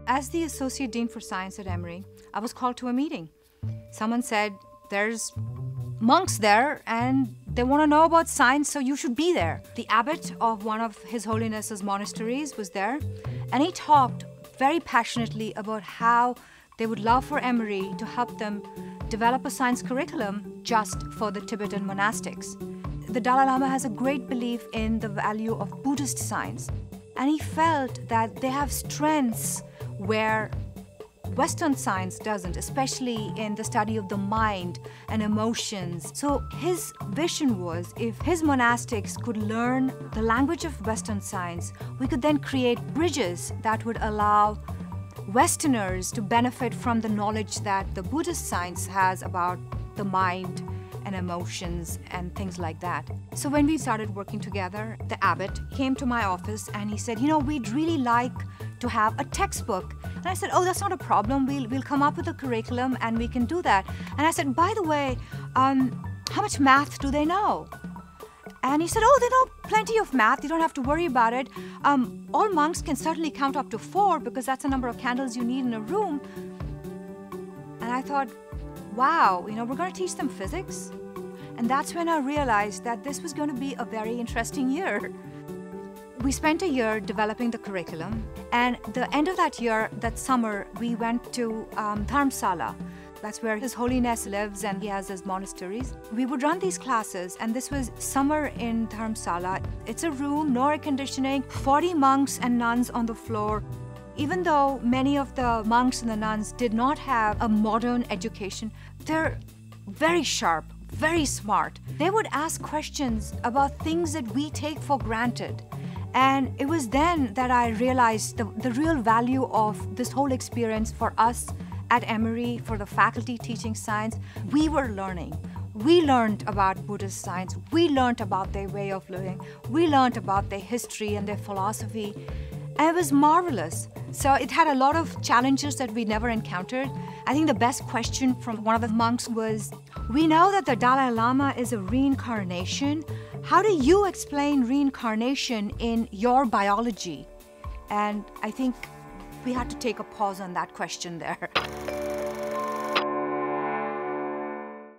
As the Associate Dean for Science at Emory, I was called to a meeting. Someone said, there's monks there and they want to know about science, so you should be there. The abbot of one of His Holiness's monasteries was there, and he talked very passionately about how they would love for Emory to help them develop a science curriculum just for the Tibetan monastics. The Dalai Lama has a great belief in the value of Buddhist science, and he felt that they have strengths where Western science doesn't, especially in the study of the mind and emotions. So his vision was, if his monastics could learn the language of Western science, we could then create bridges that would allow Westerners to benefit from the knowledge that the Buddhist science has about the mind and emotions and things like that. So when we started working together, the abbot came to my office and he said, we'd really like to have a textbook. And I said, oh, that's not a problem. We'll come up with a curriculum and we can do that. And I said, by the way, how much math do they know? And he said, oh, they know plenty of math. You don't have to worry about it. All monks can certainly count up to 4 because that's the number of candles you need in a room. And I thought, wow, we're going to teach them physics? And that's when I realized that this was going to be a very interesting year. We spent a year developing the curriculum, and the end of that year, that summer, we went to Dharamsala. That's where His Holiness lives and he has his monasteries. We would run these classes, and this was summer in Dharamsala. It's a room, no air conditioning, 40 monks and nuns on the floor. Even though many of the monks and the nuns did not have a modern education, they're very sharp, very smart. They would ask questions about things that we take for granted. And it was then that I realized the real value of this whole experience for us at Emory, for the faculty teaching science. We were learning. We learned about Buddhist science. We learned about their way of living. We learned about their history and their philosophy. And it was marvelous. So it had a lot of challenges that we never encountered. I think the best question from one of the monks was, we know that the Dalai Lama is a reincarnation. How do you explain reincarnation in your biology? And I think we had to take a pause on that question there.